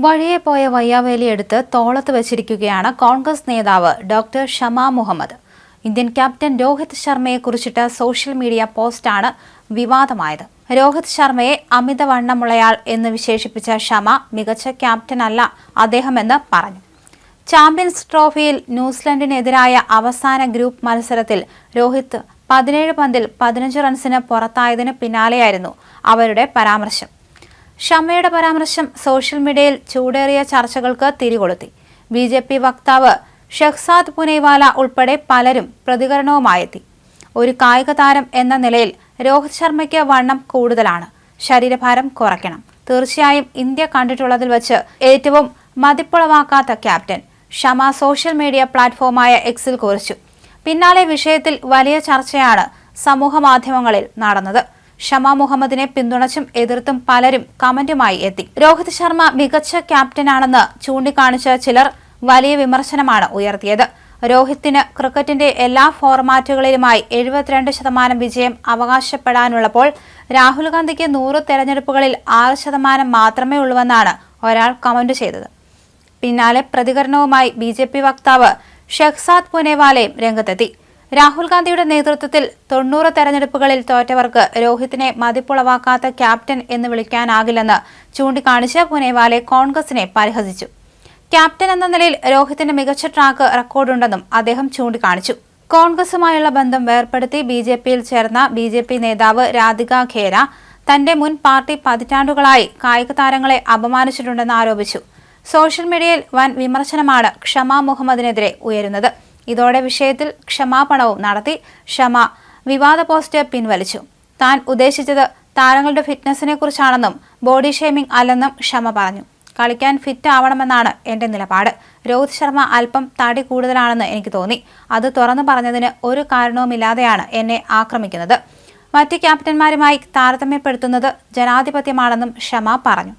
വഴിയെ പോയ വയ്യാവേലിയെടുത്ത് തോളത്ത് വെച്ചിരിക്കുകയാണ് കോൺഗ്രസ് നേതാവ് doctor Shama Mohammed. Indian captain Rohit ശർമ്മയെ കുറിച്ചിട്ട സോഷ്യൽ മീഡിയ പോസ്റ്റാണ് വിവാദമായത്. രോഹിത് ശർമ്മയെ അമിതവണ്ണമുള്ളയാൾ എന്ന് വിശേഷിപ്പിച്ച ഷമ മികച്ച ക്യാപ്റ്റനല്ല അദ്ദേഹമെന്ന് പറഞ്ഞു. ചാമ്പ്യൻസ് ട്രോഫിയിൽ ന്യൂസിലൻഡിനെതിരായ അവസാന ഗ്രൂപ്പ് മത്സരത്തിൽ രോഹിത് 17 പന്തിൽ 15 റൺസിന് പുറത്തായതിന് പിന്നാലെയായിരുന്നു അവരുടെ പരാമർശം. ഷമയുടെ പരാമർശം സോഷ്യൽ മീഡിയയിൽ ചൂടേറിയ ചർച്ചകൾക്ക് തിരികൊളുത്തി. BJP വക്താവ് ഷഹ്സാദ് പുനേവാല ഉൾപ്പെടെ പലരും പ്രതികരണവുമായെത്തി. ഒരു കായിക താരം എന്ന നിലയിൽ രോഹിത് ശർമ്മയ്ക്ക് വണ്ണം കൂടുതലാണ്, ശരീരഭാരം കുറയ്ക്കണം. തീർച്ചയായും ഇന്ത്യ കണ്ടിട്ടുള്ളതിൽ വെച്ച് ഏറ്റവും മതിപ്പുളവാക്കാത്ത ക്യാപ്റ്റൻ, ഷമ സോഷ്യൽ മീഡിയ പ്ലാറ്റ്ഫോമായ എക്സിൽ കുറിച്ചു. പിന്നാലെ വിഷയത്തിൽ വലിയ ചർച്ചയാണ് സമൂഹ മാധ്യമങ്ങളിൽ നടന്നത്. ഷമ മുഹമ്മദിനെ പിന്തുണച്ചും എതിർത്തും പലരും കമന്റുമായി എത്തി. രോഹിത് ശർമ്മ മികച്ച ക്യാപ്റ്റനാണെന്ന് ചൂണ്ടിക്കാണിച്ച ചിലർ വലിയ വിമർശനമാണ് ഉയർത്തിയത്. രോഹിത്തിന് ക്രിക്കറ്റിന്റെ എല്ലാ ഫോർമാറ്റുകളിലുമായി 72% വിജയം അവകാശപ്പെടാനുള്ളപ്പോൾ രാഹുൽ ഗാന്ധിക്ക് 100 തെരഞ്ഞെടുപ്പുകളിൽ 6% മാത്രമേ ഉള്ളൂവെന്നാണ് ഒരാൾ കമന്റ് ചെയ്തത്. പിന്നാലെ പ്രതികരണവുമായി BJP വക്താവ് ഷഹ്സാദ് പുനേവാലയും രംഗത്തെത്തി. രാഹുൽ ഗാന്ധിയുടെ നേതൃത്വത്തിൽ 90 തെരഞ്ഞെടുപ്പുകളിൽ തോറ്റവർക്ക് രോഹിത്തിനെ മതിപ്പുളവാക്കാത്ത ക്യാപ്റ്റൻ എന്ന് വിളിക്കാനാകില്ലെന്ന് ചൂണ്ടിക്കാണിച്ച് പുനേവാലെ കോൺഗ്രസിനെ പരിഹസിച്ചു. ക്യാപ്റ്റൻ എന്ന നിലയിൽ രോഹിത്തിന് മികച്ച ട്രാക്ക് റെക്കോർഡുണ്ടെന്നും അദ്ദേഹം ചൂണ്ടിക്കാണിച്ചു. കോൺഗ്രസുമായുള്ള ബന്ധം വേർപ്പെടുത്തി BJPയിൽ ചേർന്ന BJP നേതാവ് രാധിക ഖേര തന്റെ മുൻ പാർട്ടി പതിറ്റാണ്ടുകളായി കായിക താരങ്ങളെ അപമാനിച്ചിട്ടുണ്ടെന്ന് ആരോപിച്ചു. സോഷ്യൽ മീഡിയയിൽ വൻ വിമർശനമാണ് ഷമ മുഹമ്മദിനെതിരെ ഉയരുന്നത്. ഇതോടെ വിഷയത്തിൽ ക്ഷമാപണവും നടത്തി. ഷമ വിവാദ പോസ്റ്റ് പിൻവലിച്ചു. താൻ ഉദ്ദേശിച്ചത് താരങ്ങളുടെ ഫിറ്റ്നസിനെ കുറിച്ചാണെന്നും ബോഡി ഷേമിംഗ് അല്ലെന്നും ഷമ പറഞ്ഞു. കളിക്കാൻ ഫിറ്റ് ആവണമെന്നാണ് എന്റെ നിലപാട്. രോഹിത് ശർമ്മ അല്പം തടി കൂടുതലാണെന്ന് എനിക്ക് തോന്നി. അത് തുറന്നു പറഞ്ഞതിന് ഒരു കാരണവുമില്ലാതെയാണ് എന്നെ ആക്രമിക്കുന്നത്. മറ്റ് ക്യാപ്റ്റന്മാരുമായി താരതമ്യപ്പെടുത്തുന്നത് ജനാധിപത്യമാണെന്നും ഷമ പറഞ്ഞു.